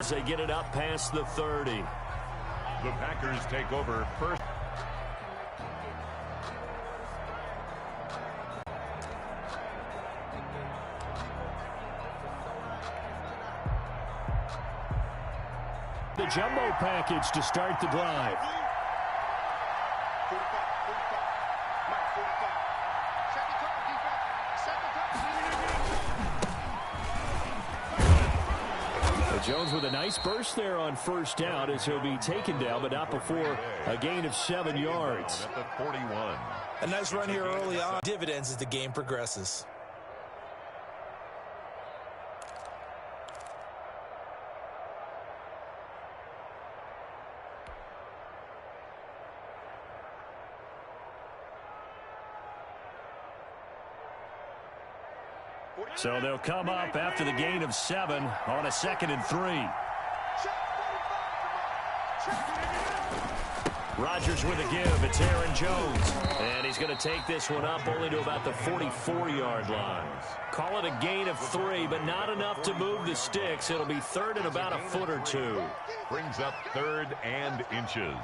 They get it up past the 30. The Packers take over first. The jumbo package to start the drive. Jones with a nice burst there on first down as he'll be taken down, but not before a gain of 7 yards. At the 41. A nice run here early on. Dividends as the game progresses. So they'll come up after the gain of 7 on a 2nd and 3. Rodgers with a give. It's Aaron Jones. And he's going to take this one up only to about the 44-yard line. Call it a gain of 3, but not enough to move the sticks. It'll be 3rd and about a foot or 2. Brings up 3rd and inches.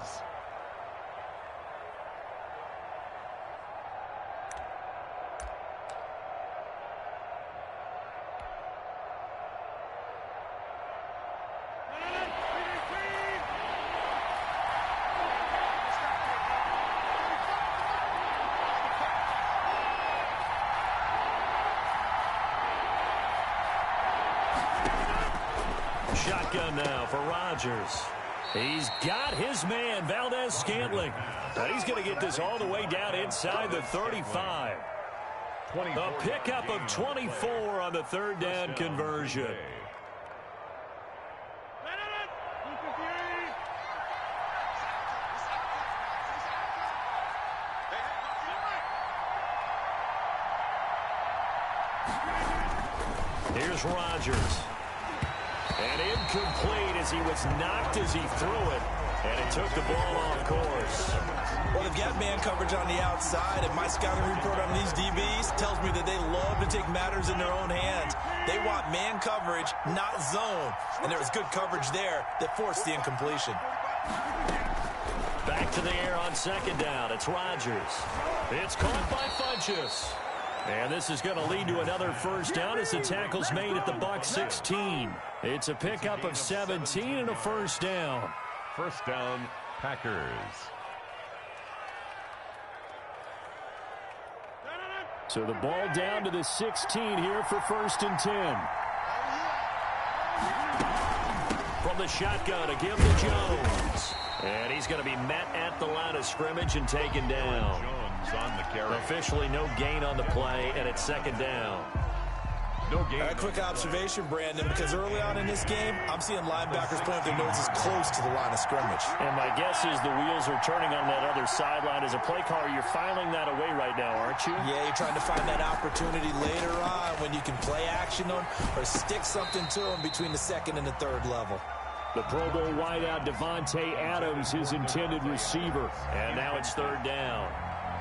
Shotgun now for Rodgers. He's got his man, Valdez-Scantling. He's going to get this all the way down inside the 35. A pickup of 24 on the 3rd down conversion. Here's Rodgers. And incomplete as he was knocked as he threw it. And it took the ball off course. Well, they've got man coverage on the outside, and my scouting report on these DBs tells me that they love to take matters in their own hands. They want man coverage, not zone. And there was good coverage there that forced the incompletion. Back to the air on 2nd down. It's Rodgers. It's caught by Funchess. And this is going to lead to another 1st down as the tackle's made at the Bucs 16. It's a pickup of 17 and a 1st down. 1st down, Packers. So the ball down to the 16 here for 1st and 10. From the shotgun, a give to Jones. And he's going to be met at the line of scrimmage and taken down. Jones on the carry. Officially no gain on the play, and it's 2nd down. No gain. A quick observation, Brandon, because early on in this game, I'm seeing linebackers point their noses close to the line of scrimmage. And my guess is the wheels are turning on that other sideline. As a play caller, you're filing that away right now, aren't you? Yeah, you're trying to find that opportunity later on when you can play action on or stick something to them between the 2nd and the 3rd level. The Pro Bowl wideout Devontae Adams, his intended receiver. And now it's 3rd down.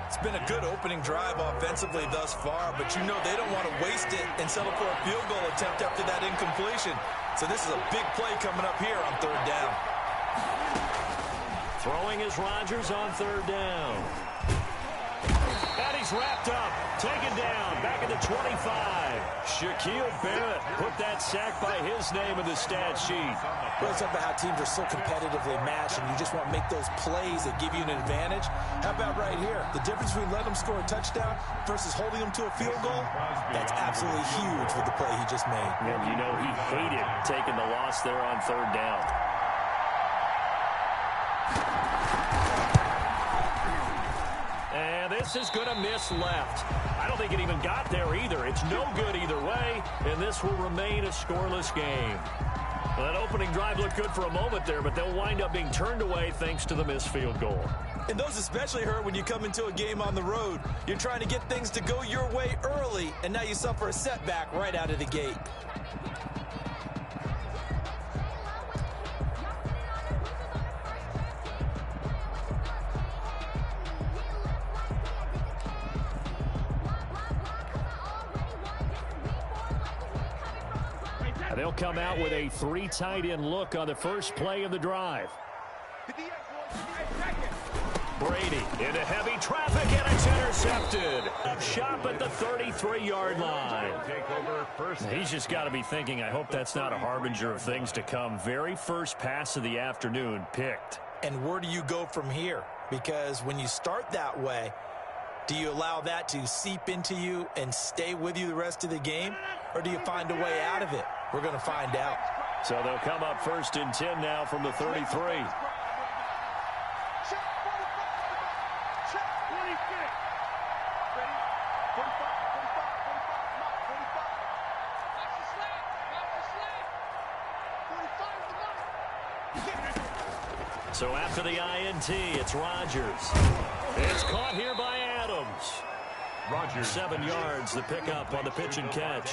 It's been a good opening drive offensively thus far, but you know they don't want to waste it and settle for a field goal attempt after that incompletion. So this is a big play coming up here on 3rd down. Throwing is Rodgers on 3rd down. And he's wrapped up, taken down, back at the 25. Shaquille Barrett put that sack by his name in the stat sheet. Well, it's about how teams are so competitively matched, and you just want to make those plays that give you an advantage. How about right here? The difference between letting them score a touchdown versus holding them to a field goal, that's absolutely huge with the play he just made. And you know he hated taking the loss there on 3rd down. And this is going to miss left. I don't think it even got there either. It's no good either way, and this will remain a scoreless game. Well, that opening drive looked good for a moment there, but they'll wind up being turned away thanks to the missed field goal. And those especially hurt when you come into a game on the road. You're trying to get things to go your way early, and now you suffer a setback right out of the gate. And they'll come out with a 3 tight end look on the first play of the drive. Brady into heavy traffic, and it's intercepted. Up shop at the 33-yard line. He's just got to be thinking, I hope that's not a harbinger of things to come. Very first pass of the afternoon picked. And where do you go from here? Because when you start that way, do you allow that to seep into you and stay with you the rest of the game? Or do you find a way out of it? We're going to find out. So they'll come up 1st and 10 now from the 33. So after the INT, it's Rodgers. It's caught here by Adams. Rodgers. 7 yards, the pickup on the pitch and catch.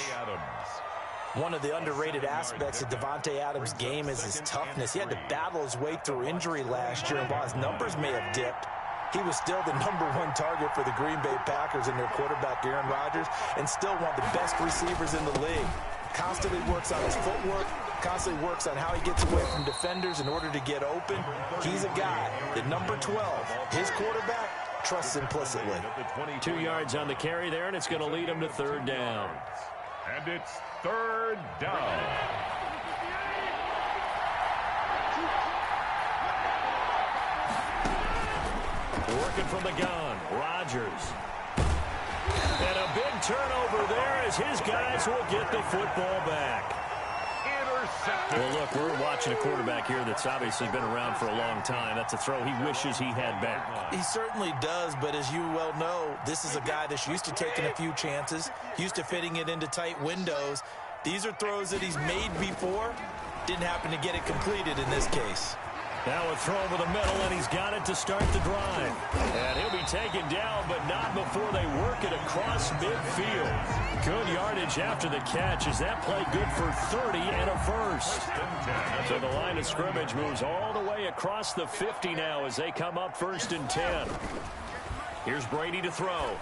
One of the underrated aspects of Davante Adams' game is his toughness. He had to battle his way through injury last year, and while his numbers may have dipped, he was still the #1 target for the Green Bay Packers and their quarterback, Aaron Rodgers, and still one of the best receivers in the league. Constantly works on his footwork, constantly works on how he gets away from defenders in order to get open. He's a guy that number 12, his quarterback, trusts implicitly. 2 yards on the carry there, and it's going to lead him to 3rd down. And it's 3rd down. Working from the gun, Rodgers. And a big turnover there as his guys will get the football back. Intercepted. Well, look, we're watching a quarterback here that's obviously been around for a long time. That's a throw he wishes he had back. He certainly does, but as you well know, this is a guy that's used to taking a few chances, used to fitting it into tight windows. These are throws that he's made before. Didn't happen to get it completed in this case. Now a throw over the middle, and he's got it to start the drive. And he'll be taken down, but not before they work it across midfield. Good yardage after the catch. Is that play good for 30 and a first? So the line of scrimmage moves all the way across the 50 now as they come up 1st and 10. Here's Brady to throw.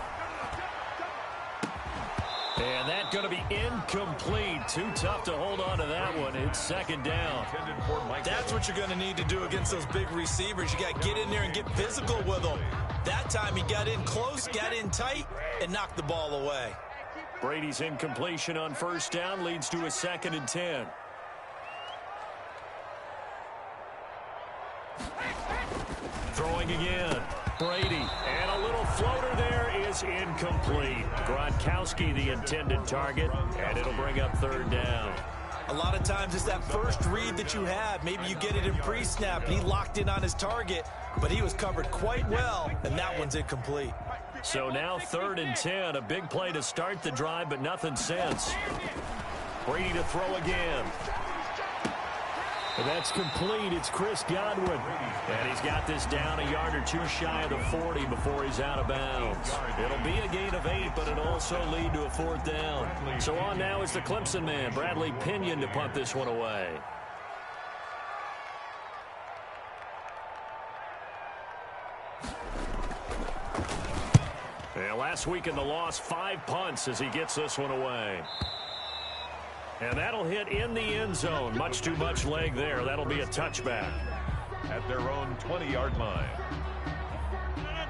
And that's going to be incomplete. Too tough to hold on to that one. It's 2nd down. That's what you're going to need to do against those big receivers. You got to get in there and get physical with them. That time he got in close, got in tight, and knocked the ball away. Brady's incompletion on 1st down leads to a 2nd and 10. Throwing again. Brady, and a little floater there is incomplete. Gronkowski the intended target, and it'll bring up 3rd down. A lot of times it's that first read that you have. Maybe you get it in pre-snap, and he locked in on his target, but he was covered quite well, and that one's incomplete. So now 3rd and 10, a big play to start the drive, but nothing since. Brady to throw again. And that's complete. It's Chris Godwin. And he's got this down a yard or two shy of the 40 before he's out of bounds. It'll be a gain of 8, but it'll also lead to a 4th down. So on now is the Clemson man, Bradley Pinion, to punt this one away. And last week in the loss, 5 punts as he gets this one away. And that'll hit in the end zone. Much too much leg there. That'll be a touchback. At their own 20-yard line.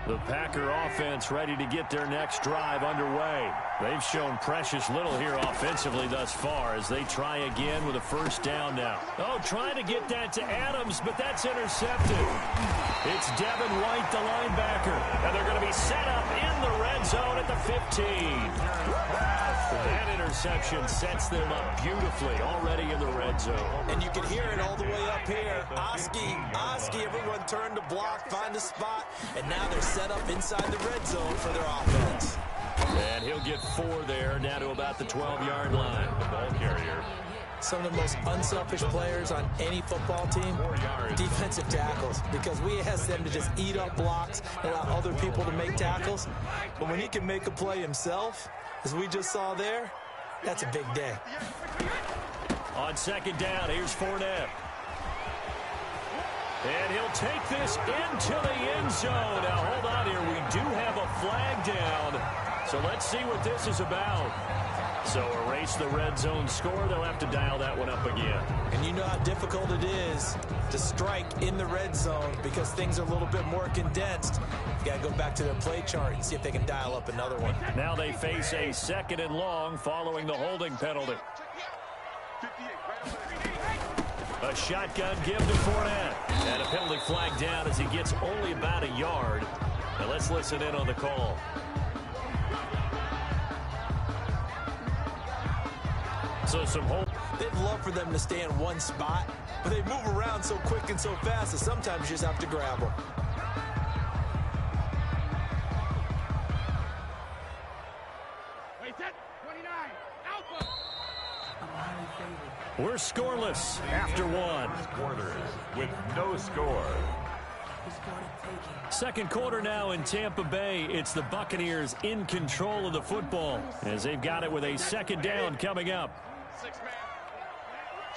The Packer offense ready to get their next drive underway. They've shown precious little here offensively thus far as they try again with a 1st down now. Oh, trying to get that to Adams, but that's intercepted. It's Devin White, the linebacker. And they're going to be set up in the red zone at the 15. That interception sets them up beautifully already in the red zone. And you can hear it all the way up here. Oski, everyone turned to block, find a spot, and now they're set up inside the red zone for their offense. And he'll get 4 there, down to about the 12-yard line. The ball carrier. Some of the most unselfish players on any football team, defensive tackles, because we ask them to just eat up blocks and allow other people to make tackles. But when he can make a play himself, as we just saw there, that's a big day. On 2nd down, here's Fournette. And he'll take this into the end zone. Now, hold on here. We do have a flag down. So let's see what this is about. So erase the red zone score. They'll have to dial that one up again. And you know how difficult it is to strike in the red zone because things are a little bit more condensed. You got to go back to their play chart and see if they can dial up another one. Now they face a 2nd and long following the holding penalty. A shotgun give to Fournette. And a penalty flag down as he gets only about a yard. Now let's listen in on the call. So some hope. They'd love for them to stay in one spot, but they move around so quick and so fast that sometimes you just have to grab them. We're scoreless after one. Quarters with no score. 2nd quarter now in Tampa Bay. It's the Buccaneers in control of the football as they've got it with a 2nd down coming up. 6-man.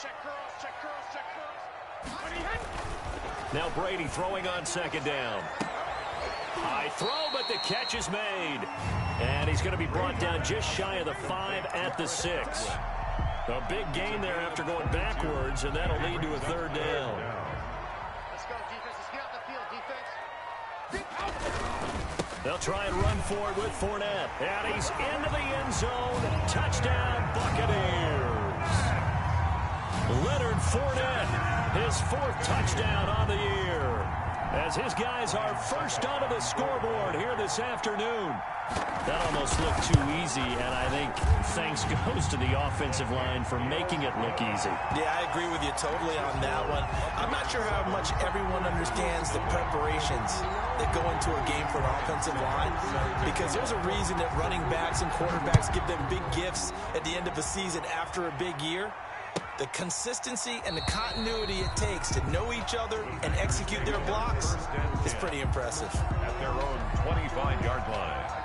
Check curls, check curls, check curls. Now Brady throwing on 2nd down. High throw, but the catch is made. And he's going to be brought down just shy of the 5 at the 6. A big gain there after going backwards, and that'll lead to a 3rd down. Let's go, defense. Let's get out the field, defense. They'll try and run for it with Fournette. And he's into the end zone. Touchdown, Buccaneers. Leonard Fournette, his 4th touchdown on the year. As his guys are first onto the scoreboard here this afternoon. That almost looked too easy, and I think thanks goes to the offensive line for making it look easy. Yeah, I agree with you totally on that one. I'm not sure how much everyone understands the preparations that go into a game for an offensive line, because there's a reason that running backs and quarterbacks give them big gifts at the end of a season after a big year. The consistency and the continuity it takes to know each other and execute their blocks is pretty impressive. At their own 25-yard line.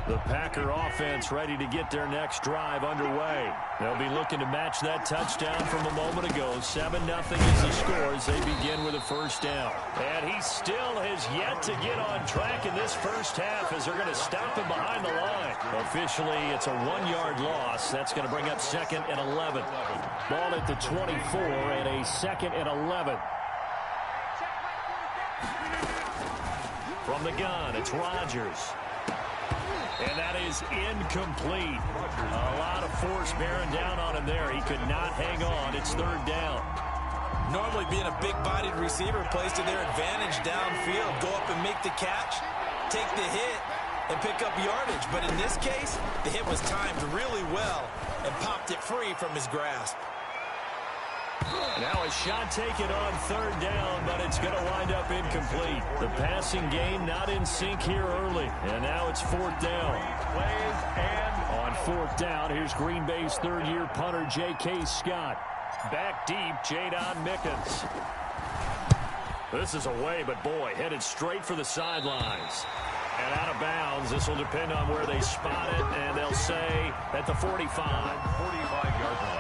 The Packer offense ready to get their next drive underway. They'll be looking to match that touchdown from a moment ago. 7-0 is the score as they begin with a 1st down. And he still has yet to get on track in this first half as they're going to stop him behind the line. Officially, it's a 1-yard loss. That's going to bring up 2nd and 11. Ball at the 24 and a 2nd and 11. From the gun, it's Rodgers. And that is incomplete. A lot of force bearing down on him there. He could not hang on. It's 3rd down. Normally being a big-bodied receiver plays to their advantage downfield. Go up and make the catch, take the hit, and pick up yardage. But in this case, the hit was timed really well and popped it free from his grasp. Now a shot taken on 3rd down, but it's going to wind up incomplete. The passing game not in sync here early, and now it's 4th down. Plays and On 4th down, here's Green Bay's 3rd-year punter J.K. Scott. Back deep, Jadon Mickens. This is away, but boy, headed straight for the sidelines. And out of bounds. This will depend on where they spot it, and they'll say at the 45. 45-yard line.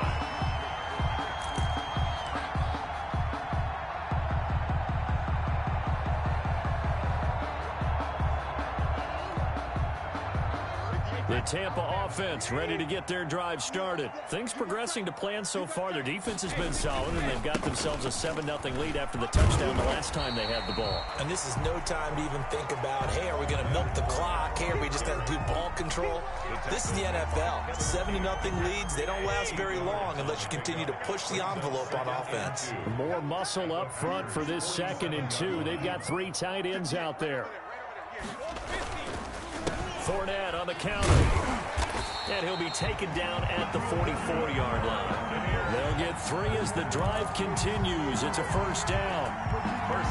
The Tampa offense ready to get their drive started. Things progressing to plan so far. Their defense has been solid, and they've got themselves a 7-0 lead after the touchdown the last time they had the ball. And this is no time to even think about, hey, are we going to milk the clock? Hey, are we just going to do ball control? This is the NFL. 7-0 leads, they don't last very long unless you continue to push the envelope on offense. More muscle up front for this 2nd and 2. They've got 3 tight ends out there. Fournette on the counter. And he'll be taken down at the 44-yard line. They'll get 3 as the drive continues. It's a 1st down.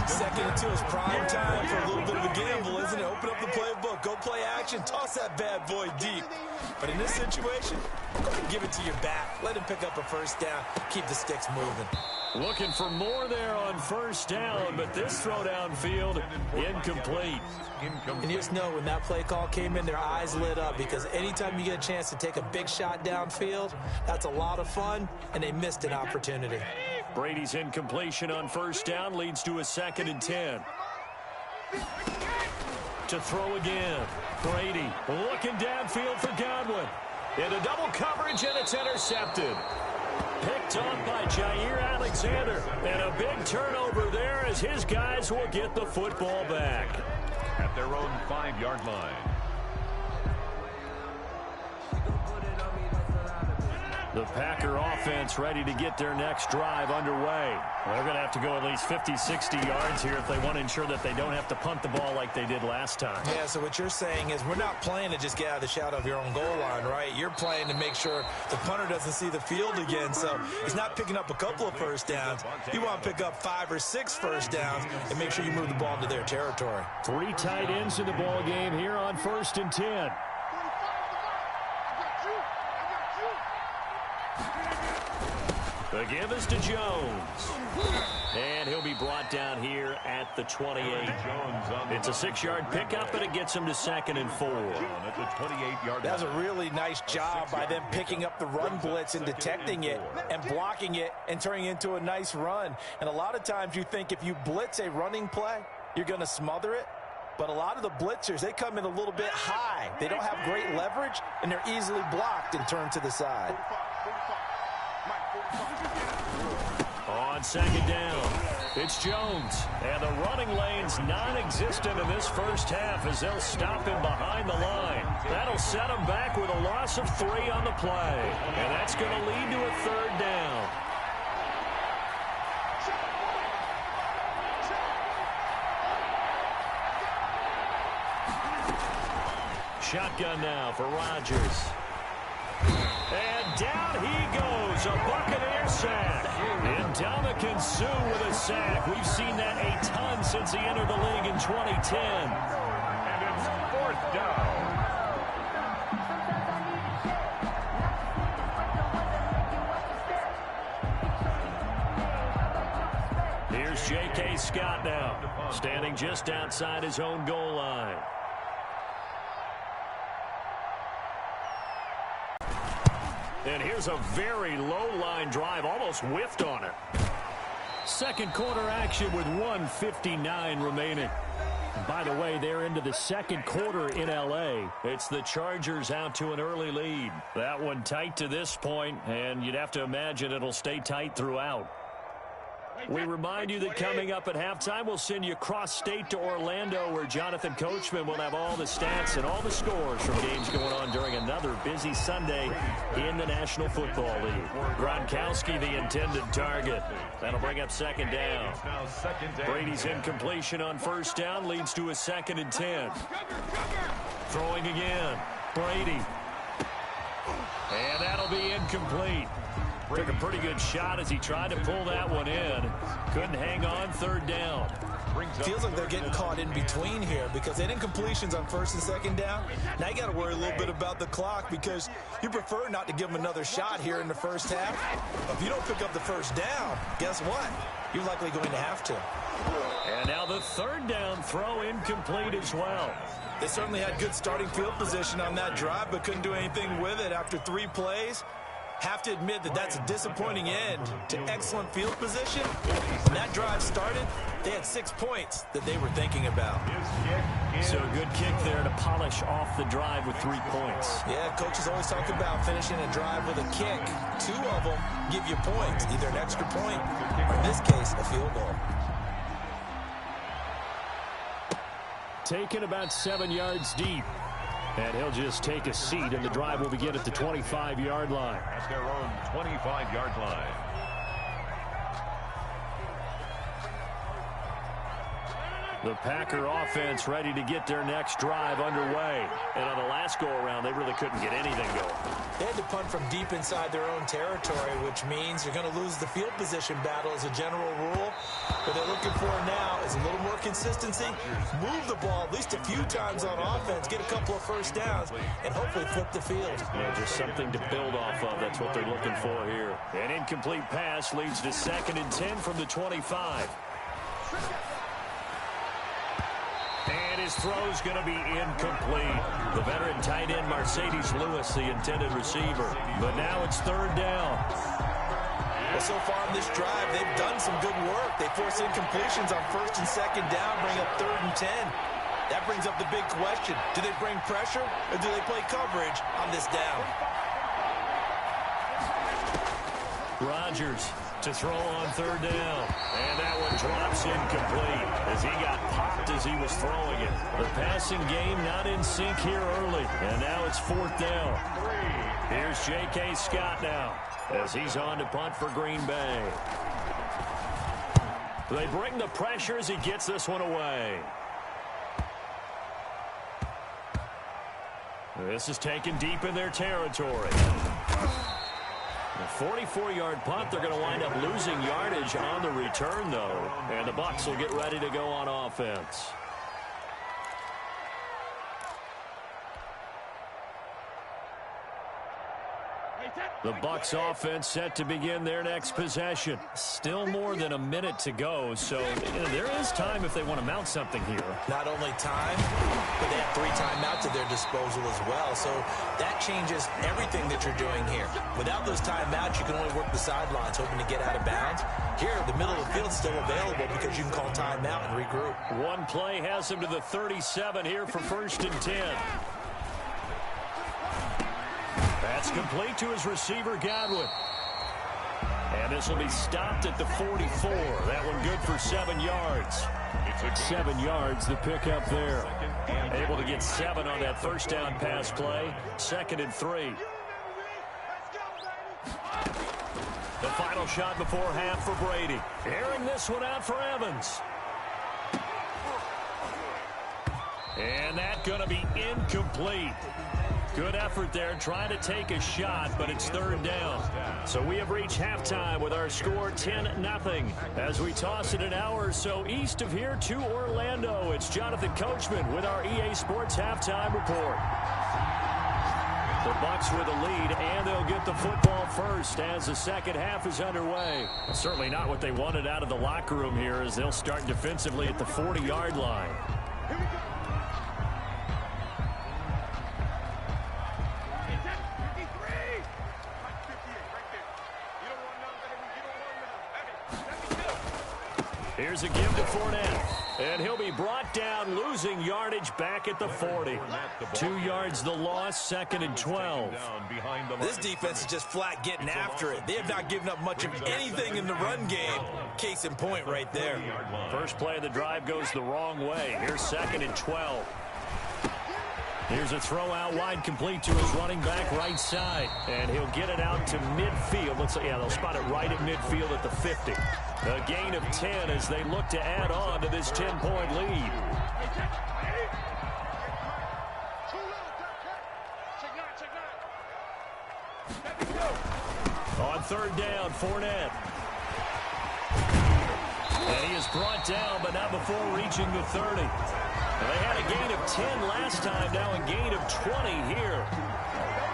2nd and 2 is prime time for a little bit of a gamble, isn't it? Open up the playbook, go play action, toss that bad boy deep. But in this situation, go ahead and give it to your back. Let him pick up a 1st down. Keep the sticks moving. Looking for more there on 1st down, but this throw downfield, incomplete. And you just know when that play call came in, their eyes lit up because anytime you get a chance to take a big shot downfield, that's a lot of fun, and they missed an opportunity. Brady's incompletion on 1st down leads to a 2nd and 10. to throw again. Brady looking downfield for Godwin. Into double coverage, and it's intercepted. Picked on by Jair Alexander. And a big turnover there as his guys will get the football back. At their own 5-yard line. The Packer offense ready to get their next drive underway. They're going to have to go at least 50, 60 yards here if they want to ensure that they don't have to punt the ball like they did last time. Yeah, so what you're saying is we're not playing to just get out of the shadow of your own goal line, right? You're playing to make sure the punter doesn't see the field again. So he's not picking up a couple of first downs. You want to pick up 5 or 6 first downs and make sure you move the ball into their territory. 3 tight ends in the ball game here on 1st and 10. The give is to Jones. And he'll be brought down here at the 28. It's a 6-yard pickup, but it gets him to 2nd and 4. At the 28-yard That was a really nice job by them picking up the run blitz and detecting it and blocking it and turning it into a nice run. And a lot of times you think if you blitz a running play, you're going to smother it. But a lot of the blitzers, they come in a little bit high. They don't have great leverage, and they're easily blocked and turned to the side. On 2nd down, it's Jones. And the running lane's non-existent in this first half as they'll stop him behind the line. That'll set him back with a loss of 3 on the play. And that's going to lead to a 3rd down. Shotgun now for Rodgers. And down he goes, a Buccaneer sack. And Ndamukong Suh with a sack. We've seen that a ton since he entered the league in 2010. And it's 4th down. Here's J.K. Scott now, standing just outside his own goal line. And here's a very low-line drive, almost whiffed on it. Second quarter action with 1:59 remaining. And by the way, they're into the second quarter in L.A. It's the Chargers out to an early lead. That one tight to this point, and you'd have to imagine it'll stay tight throughout. We remind you that coming up at halftime, we'll send you cross-state to Orlando, where Jonathan Coachman will have all the stats and all the scores from games going on during another busy Sunday in the National Football League. Gronkowski, the intended target. That'll bring up 2nd down. Brady's incompletion on 1st down leads to a 2nd and 10. Throwing again. Brady. And that'll be incomplete. Took a pretty good shot as he tried to pull that one in. Couldn't hang on. 3rd down. Feels like they're getting caught in between here because they didn't completions on 1st and 2nd down. Now you got to worry a little bit about the clock because you prefer not to give them another shot here in the first half. But if you don't pick up the 1st down, guess what? You're likely going to have to. And now the 3rd down throw incomplete as well. They certainly had good starting field position on that drive but couldn't do anything with it after 3 plays. Have to admit that that's a disappointing end to excellent field position. When that drive started, they had 6 points that they were thinking about. So a good kick there to polish off the drive with 3 points. Yeah, coaches always talk about finishing a drive with a kick. 2 of them give you points, either an extra point or in this case, a field goal. Taken about 7 yards deep. And he'll just take a seat, and the drive will begin at the 25-yard line. At their own 25-yard line. The Packer offense ready to get their next drive underway. And on the last go-around, they really couldn't get anything going. They had to punt from deep inside their own territory, which means you're going to lose the field position battle as a general rule. What they're looking for now is a little more consistency. Move the ball at least a few times on offense, get a couple of 1st downs, and hopefully flip the field. Yeah, just something to build off of. That's what they're looking for here. An incomplete pass leads to 2nd and 10 from the 25. And his throw's going to be incomplete. The veteran tight end, Mercedes Lewis, the intended receiver. But now it's 3rd down. Well, so far in this drive, they've done some good work. They force incompletions on 1st and 2nd down, bring up 3rd and 10. That brings up the big question. Do they bring pressure or do they play coverage on this down? Rodgers to throw on third down. And that one drops incomplete as he got popped as he was throwing it. The passing game not in sync here early. And now it's fourth down. Here's J.K. Scott now as he's on to punt for Green Bay. They bring the pressure as he gets this one away. This is taken deep in their territory. A 44-yard punt. They're going to wind up losing yardage on the return, though. And the Bucs will get ready to go on offense. The Bucs offense set to begin their next possession. Still more than a minute to go, so there is time if they want to mount something here. Not only time, but they have 3 timeouts at their disposal as well, so that changes everything that you're doing here. Without those timeouts, you can only work the sidelines, hoping to get out of bounds. Here, the middle of the field is still available because you can call timeout and regroup. One play has him to the 37 here for 1st and 10. That's complete to his receiver, Godwin. And this will be stopped at the 44. That one good for 7 yards. 7 yards, the pickup there. Able to get 7 on that first down pass play. 2nd and 3. The final shot before half for Brady. Airing this one out for Evans. And that's going to be incomplete. Good effort there trying to take a shot, but it's 3rd down. So we have reached halftime with our score 10-0. As we toss it an hour or so east of here to Orlando, it's Jonathan Coachman with our EA Sports Halftime Report. The Bucs with a lead, and they'll get the football first as the second half is underway. Certainly not what they wanted out of the locker room here as they'll start defensively at the 40-yard line. Here's a give to Fournette, and he'll be brought down, losing yardage back at the 40. 2 yards the loss, 2nd and 12. This defense is just flat getting after it. They have not given up much of anything in the run game. Case in point right there. First play of the drive goes the wrong way. Here's 2nd and 12. Here's a throw out wide, complete to his running back right side. And he'll get it out to midfield. They'll spot it right at midfield at the 50. A gain of 10 as they look to add on to this 10-point lead. On 3rd down, Fournette. And he is brought down, but not before reaching the 30. They had a gain of 10 last time, now a gain of 20 here.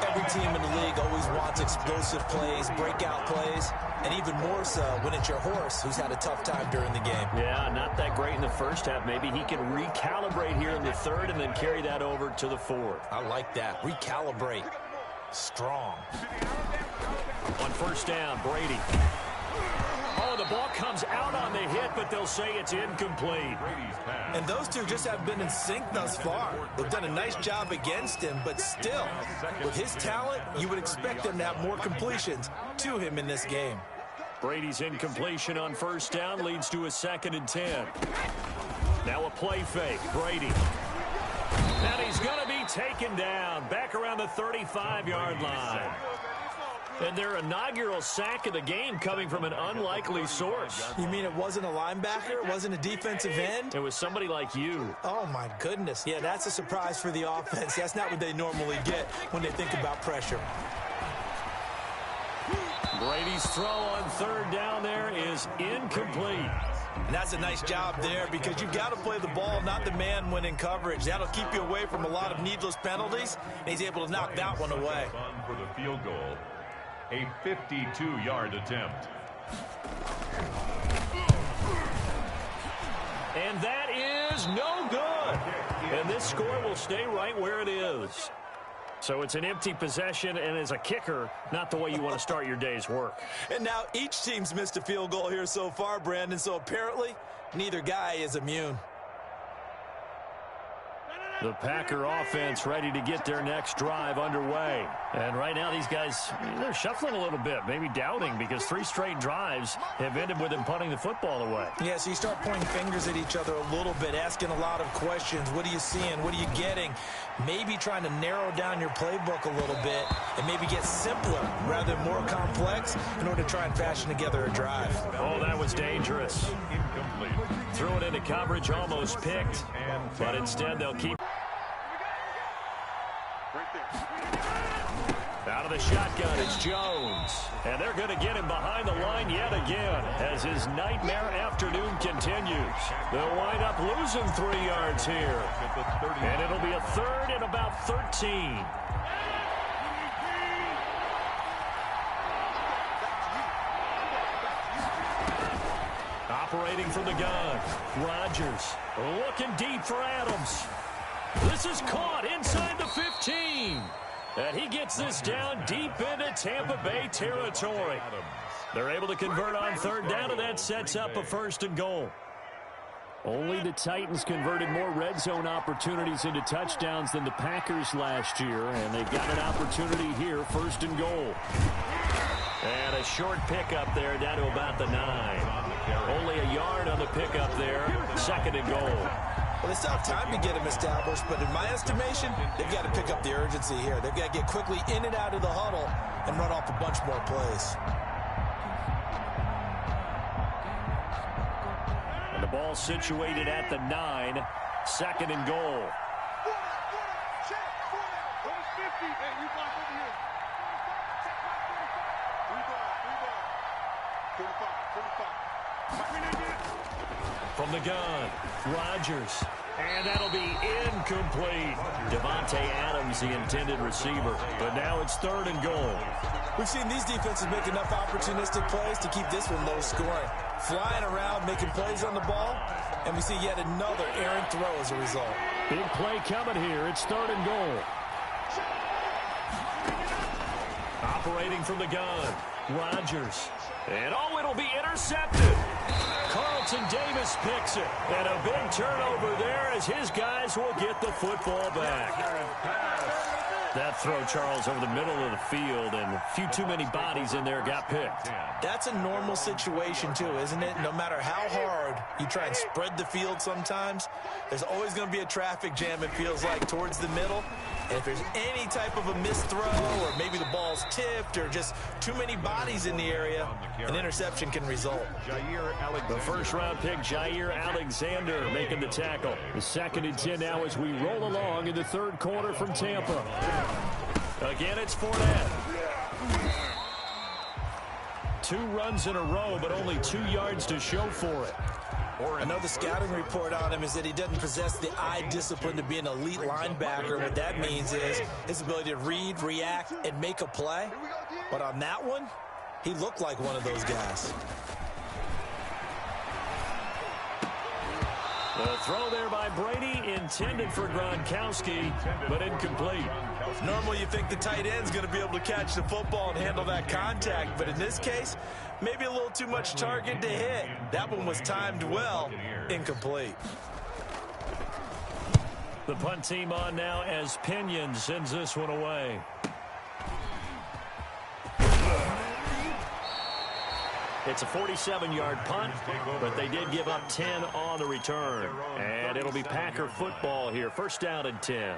Every team in the league always wants explosive plays, breakout plays, and even more so when it's your horse who's had a tough time during the game. Yeah, not that great in the first half. Maybe he can recalibrate here in the 3rd and then carry that over to the 4th. I like that. Recalibrate. Strong. On 1st down, Brady. Oh, the ball comes out on the hit, but they'll say it's incomplete. And those two just have been in sync thus far. They've done a nice job against him, but still, with his talent, you would expect them to have more completions to him in this game. Brady's incompletion on 1st down leads to a 2nd and 10. Now a play fake, Brady. And he's going to be taken down back around the 35-yard line. And their inaugural sack of the game coming from an unlikely source. You mean it wasn't a linebacker? It wasn't a defensive end? It was somebody like you. Oh, my goodness. Yeah, that's a surprise for the offense. That's not what they normally get when they think about pressure. Brady's throw on 3rd down there is incomplete. And that's a nice job there because you've got to play the ball, not the man when in coverage. That'll keep you away from a lot of needless penalties, and he's able to knock that one away. For the field goal. A 52-yard attempt. And that is no good. And this score will stay right where it is. So it's an empty possession, and as a kicker, not the way you want to start your day's work. And now each team's missed a field goal here so far, Brandon, so apparently neither guy is immune. The Packer offense ready to get their next drive underway. And right now these guys, they're shuffling a little bit, maybe doubting, because 3 straight drives have ended with them punting the football away. Yeah, so you start pointing fingers at each other a little bit, asking a lot of questions. What are you seeing? What are you getting? Maybe trying to narrow down your playbook a little bit and maybe get simpler rather than more complex in order to try and fashion together a drive. Oh, that was dangerous. Incomplete. Threw it into coverage, almost picked, but instead they'll keep. Out of the shotgun, it's Jones. And they're going to get him behind the line yet again as his nightmare afternoon continues. They'll wind up losing 3 yards here. And it'll be a 3rd and about 13. Operating from the gun, Rodgers looking deep for Adams. This is caught inside the 15. And he gets this down deep into Tampa Bay territory. They're able to convert on 3rd down, and that sets up a 1st and goal. Only the Titans converted more red zone opportunities into touchdowns than the Packers last year, and they've got an opportunity here, 1st and goal. And a short pickup there down to about the 9. Only a yard on the pickup there, 2nd and goal. Well, they still have time to get him established, but in my estimation, they've got to pick up the urgency here. They've got to get quickly in and out of the huddle and run off a bunch more plays. And the ball situated at the 9, 2nd and goal. From the gun, Rodgers. And that'll be incomplete. Devontae Adams, the intended receiver. But now it's 3rd and goal. We've seen these defenses make enough opportunistic plays to keep this one low scoring. Flying around, making plays on the ball, and we see yet another errant throw as a result. Big play coming here. It's 3rd and goal. Operating from the gun, Rodgers. And oh, it'll be intercepted. Carlton Davis picks it. And a big turnover there as his guys will get the football back. That throw, Charles, over the middle of the field, and a few too many bodies in there got picked. That's a normal situation, too, isn't it? No matter how hard you try and spread the field sometimes, there's always going to be a traffic jam, it feels like, towards the middle. And if there's any type of a missed throw, or maybe the ball's tipped, or just too many bodies in the area, an interception can result. The 1st-round pick, Jair Alexander, making the tackle. The 2nd and 10 now as we roll along in the 3rd quarter from Tampa. Again, it's Fournette. 2 runs in a row, but only 2 yards to show for it. I know the scouting report on him is that he doesn't possess the eye discipline to be an elite linebacker. What that means is his ability to read, react, and make a play. But on that one, he looked like one of those guys. The throw there by Brady, intended for Gronkowski, but incomplete. Normally you think the tight end's going to be able to catch the football and handle that contact, but in this case, maybe a little too much target to hit. That one was timed well, incomplete. The punt team on now as Pinion sends this one away. It's a 47-yard punt, but they did give up 10 on the return. And it'll be Packer football here. 1st down and 10.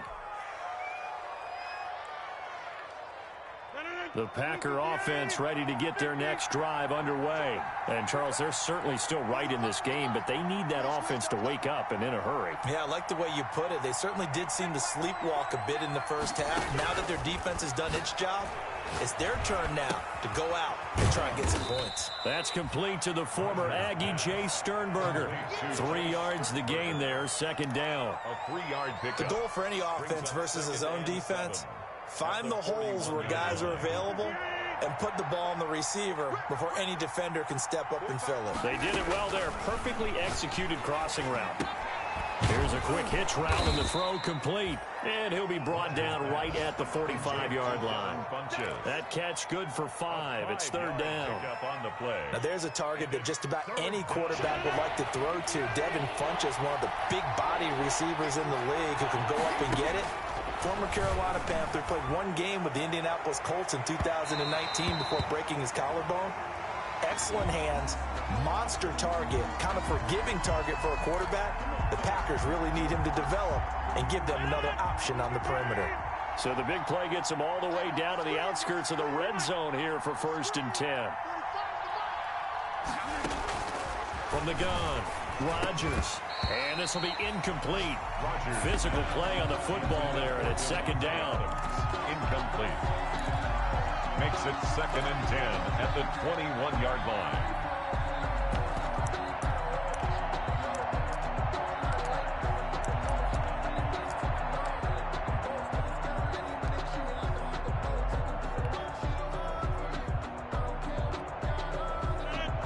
The Packer offense ready to get their next drive underway. And, Charles, they're certainly still right in this game, but they need that offense to wake up and in a hurry. Yeah, I like the way you put it. They certainly did seem to sleepwalk a bit in the 1st half. Now that their defense has done its job, it's their turn now to go out and try and get some points. That's complete to the former Aggie, Jay Sternberger. 3 yards the gain there, 2nd down. A 3-yard pickup. The goal for any offense versus his own defense, find the holes where guys are available and put the ball on the receiver before any defender can step up and fill it. They did it well there. Perfectly executed crossing route. Here's a quick hitch route and the throw complete. And he'll be brought down right at the 45-yard line. That catch good for 5. It's third down. Now there's a target that just about any quarterback would like to throw to. Devin Funchess, one of the big body receivers in the league who can go up and get it. Former Carolina Panther, played one game with the Indianapolis Colts in 2019 before breaking his collarbone. Excellent hands, monster target, kind of forgiving target for a quarterback. The Packers really need him to develop and give them another option on the perimeter. So the big play gets him all the way down to the outskirts of the red zone here for 1st and 10. From the gun, Rodgers. And this will be incomplete. Physical play on the football there, and it's 2nd down. Incomplete. Makes it 2nd and 10 at the 21-yard line.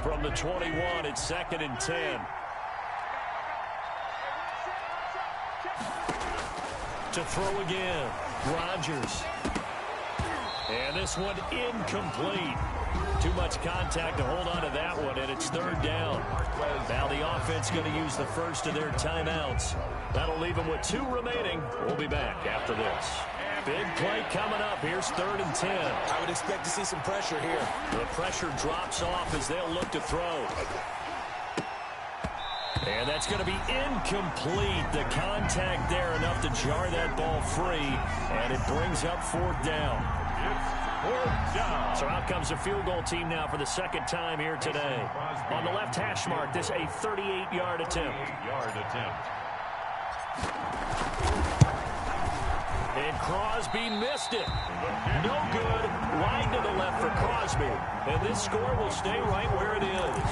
From the 21, it's 2nd and 10. To throw again, Rodgers. And this one incomplete. Too much contact to hold on to that one, and it's 3rd down. Now the offense going to use the first of their timeouts. That'll leave them with 2 remaining. We'll be back after this. Big play coming up. Here's 3rd and 10. I would expect to see some pressure here. The pressure drops off as they'll look to throw. And that's going to be incomplete. The contact there enough to jar that ball free, and it brings up 4th down. So out comes the field goal team now for the 2nd time here today. On the left hash mark, this a 38-yard attempt. And Crosby missed it. No good. Wide to the left for Crosby. And this score will stay right where it is.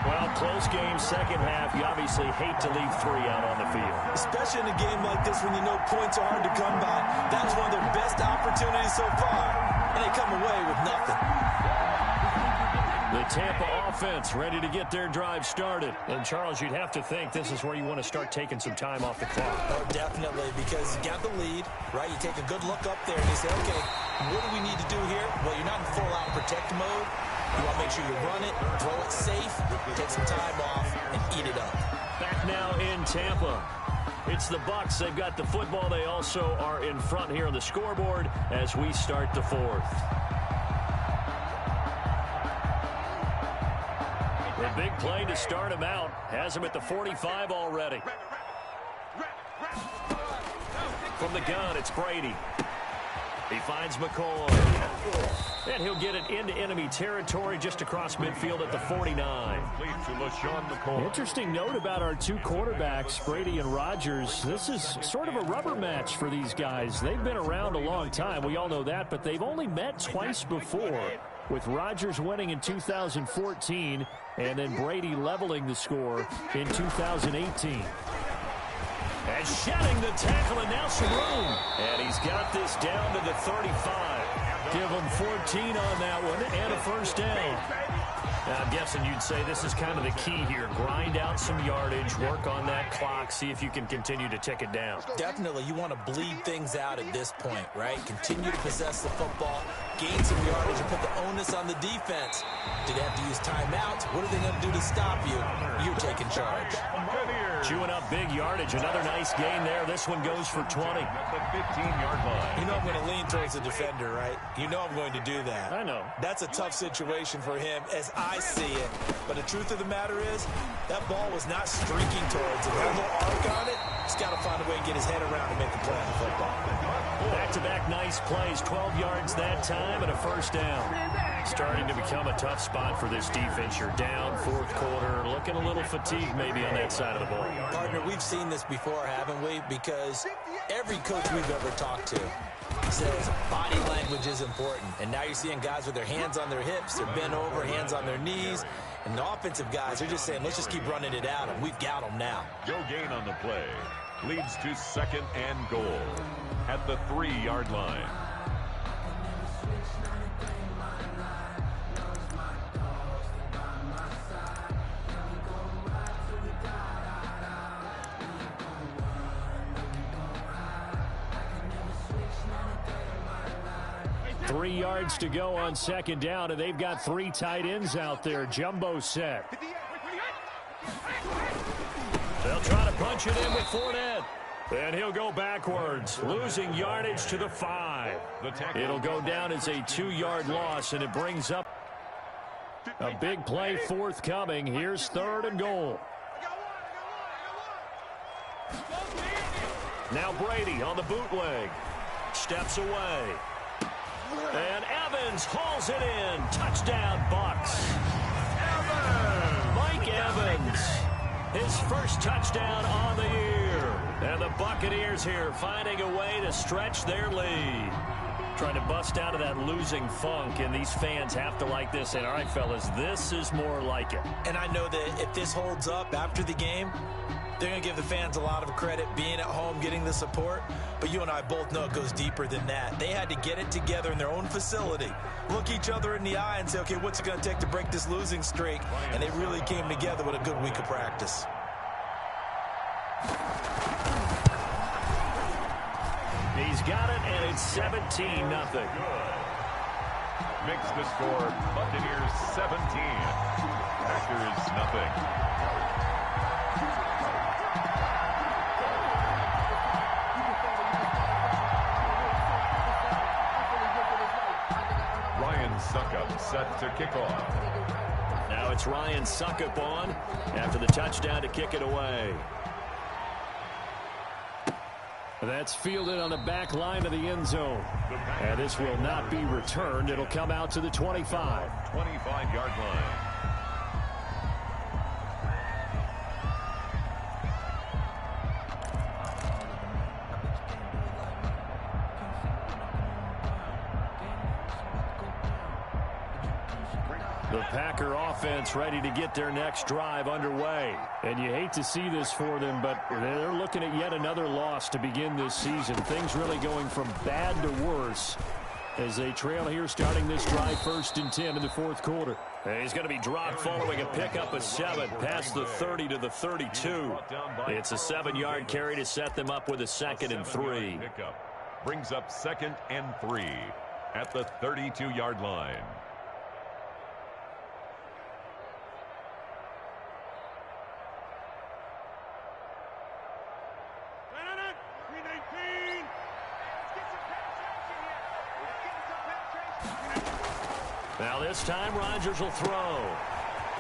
Well, close game, 2nd half. You obviously hate to leave 3 out on the field. Especially in a game like this when you know points are hard to come by. That was one of their best opportunities so far. And they come away with nothing. The Tampa offense ready to get their drive started. And, Charles, you'd have to think this is where you want to start taking some time off the clock. Oh, definitely, because you got the lead, right? You take a good look up there and you say, okay, what do we need to do here? Well, you're not in full-out protect mode. You want to make sure you run it, throw it safe, take some time off, and eat it up. Back now in Tampa. It's the Bucs. They've got the football. They also are in front here on the scoreboard as we start the 4th. A big play to start him out. Has him at the 45 already. From the gun, it's Brady. He finds McCoy. And he'll get it into enemy territory just across midfield at the 49. Interesting note about our 2 quarterbacks, Brady and Rodgers. This is sort of a rubber match for these guys. They've been around a long time. We all know that, but they've only met twice before, with Rodgers winning in 2014 and then Brady leveling the score in 2018. And shedding the tackle, and now some room. And he's got this down to the 35. Give him 14 on that one and a 1st down. Now, I'm guessing you'd say this is kind of the key here. Grind out some yardage, work on that clock, see if you can continue to tick it down. Definitely, you want to bleed things out at this point, right? Continue to possess the football, gain some yardage, and put the onus on the defense. Do they have to use timeouts? What are they going to do to stop you? You're taking charge. Chewing up big yardage. Another nice gain there. This one goes for 20. At the 15-yard line. You know I'm going to lean towards the defender, right? You know I'm going to do that. I know. That's a tough situation for him as I see it. But the truth of the matter is, that ball was not streaking towards him. That little arc on it, he's got to find a way to get his head around and make the play on the football. Back-to-back nice plays. 12 yards that time and a 1st down. Starting to become a tough spot for this defense. You're down 4th quarter. Looking a little fatigued maybe on that side of the ball. Partner, we've seen this before, haven't we? Because every coach we've ever talked to says body language is important. And now you're seeing guys with their hands on their hips, they're bent over, hands on their knees. And the offensive guys are just saying, let's just keep running it out, and we've got them now. Joe Gain on the play. Leads to 2nd and goal at the 3-yard line. 3 yards to go on second down, and they've got 3 tight ends out there. Jumbo set. They'll try to punch it in with Fournette. And he'll go backwards, losing yardage to the 5. It'll go down as a 2-yard loss, and it brings up a big play forthcoming. Here's 3rd and goal. Now Brady on the bootleg. Steps away. And Evans hauls it in. Touchdown, Bucs. Mike Evans. His first touchdown on the year. And the Buccaneers here finding a way to stretch their lead. Trying to bust out of that losing funk, and these fans have to like this. And all right, fellas, this is more like it. And I know that if this holds up after the game, they're going to give the fans a lot of credit being at home, getting the support. But you and I both know it goes deeper than that. They had to get it together in their own facility, look each other in the eye and say, okay, what's it going to take to break this losing streak? And they really came together with a good week of practice. He's got it, and it's 17-0. Makes the score Buccaneers 17. Packers nothing. Suckup set to kick off. Now it's Ryan Suckup on after the touchdown to kick it away. That's fielded on the back line of the end zone. And this will not be returned. It'll come out to the 25. 25-yard line. The Packer offense ready to get their next drive underway. And you hate to see this for them, but they're looking at yet another loss to begin this season. Things really going from bad to worse as they trail here starting this drive 1st and 10 in the 4th quarter. And he's going to be dropped following a pickup of 7 past the 30 to the 32. It's a 7-yard carry to set them up with a 2nd and 3. Brings up 2nd and 3 at the 32-yard line. Now this time Rodgers will throw.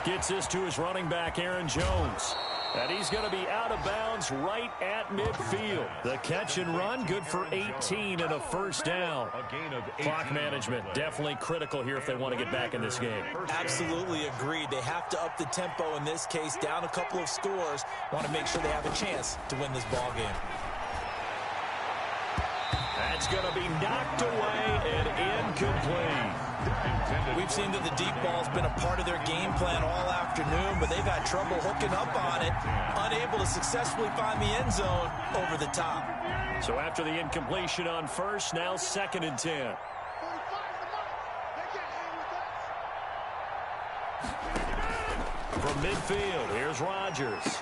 Gets this to his running back Aaron Jones. And he's going to be out of bounds right at midfield. The catch and run good for 18 and a 1st down. Clock management definitely critical here if they want to get back in this game. Absolutely agreed. They have to up the tempo in this case, down a couple of scores. Want to make sure they have a chance to win this ball game. That's going to be knocked away and incomplete. We've seen that the deep ball's been a part of their game plan all afternoon, but they've had trouble hooking up on it, unable to successfully find the end zone over the top. So after the incompletion on 1st, now 2nd and 10. From midfield, here's Rodgers.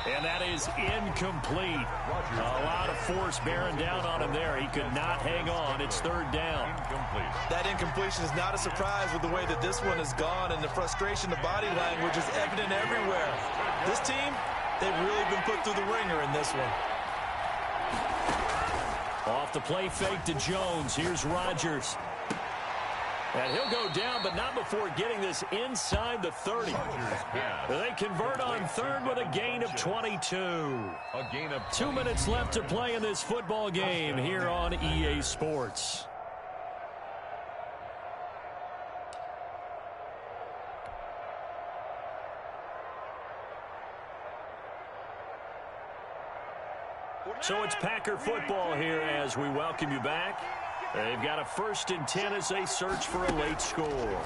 And that is incomplete. A lot of force bearing down on him there. He could not hang on. It's 3rd down. That incompletion is not a surprise with the way that this one has gone, and the frustration, the body language is evident everywhere. This team, they've really been put through the ringer in this one. Off the play fake to Jones. Here's Rodgers. And he'll go down, but not before getting this inside the 30. They convert on 3rd with a gain of 22. 2 minutes left to play in this football game here on EA Sports. So it's Packer football here as we welcome you back. They've got a 1st and 10 as they search for a late score.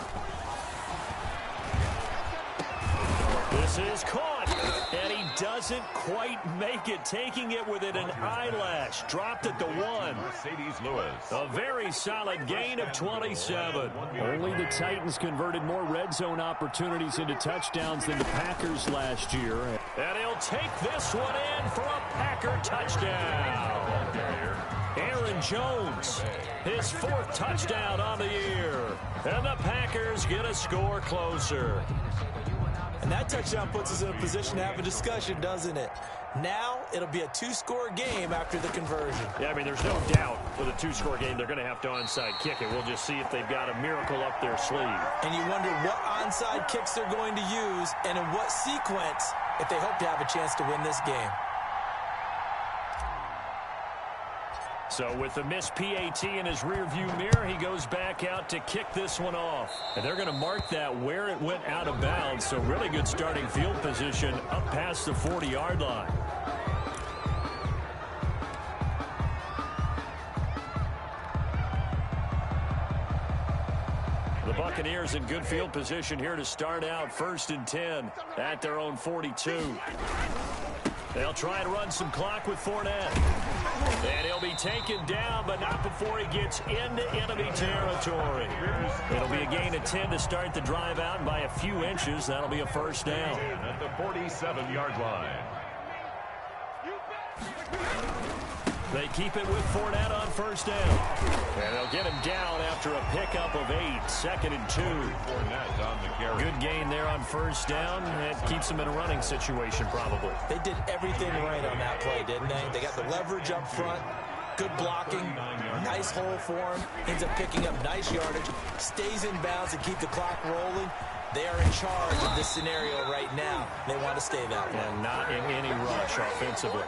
This is caught, and he doesn't quite make it, taking it within an eyelash. Dropped at the 1. A very solid gain of 27. Only the Titans converted more red zone opportunities into touchdowns than the Packers last year. And he'll take this one in for a Packer touchdown. Aaron Aaron Jones. His 4th touchdown on the year. And the Packers get a score closer. And that touchdown puts us in a position to have a discussion, doesn't it? Now it'll be a 2-score game after the conversion. Yeah, I mean, there's no doubt with a 2-score game they're going to have to onside kick it. We'll just see if they've got a miracle up their sleeve. And you wonder what onside kicks they're going to use and in what sequence if they hope to have a chance to win this game. So with the missed PAT in his rearview mirror, he goes back out to kick this one off. And they're going to mark that where it went out of bounds. So really good starting field position up past the 40-yard line. The Buccaneers in good field position here to start out 1st and 10 at their own 42. They'll try and run some clock with Fournette. And he'll be taken down, but not before he gets into enemy territory. It'll be a gain of 10 to start the drive out, and by a few inches, that'll be a 1st down. At the 47-yard line. They keep it with Fournette on 1st down. And they'll get him down after a pickup of 8, 2nd and 2. Fournette on the carry. Good gain there on 1st down. It keeps them in a running situation probably. They did everything right on that play, didn't they? They got the leverage up front, good blocking, nice hole for him, ends up picking up nice yardage, stays in bounds to keep the clock rolling. They are in charge of this scenario right now. They want to stay that way. And not in any rush offensively.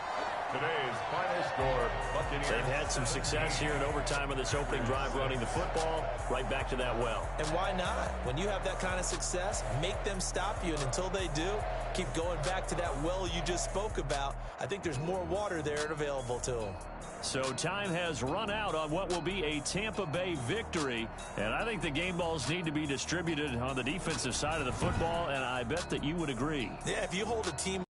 Today's final score, Buccaneers. They've had some success here in overtime of this opening drive running the football right back to that well. And why not? When you have that kind of success, make them stop you. And until they do, keep going back to that well you just spoke about. I think there's more water there and available to them. So time has run out on what will be a Tampa Bay victory. And I think the game balls need to be distributed on the defensive side of the football. And I bet that you would agree. Yeah, if you hold a team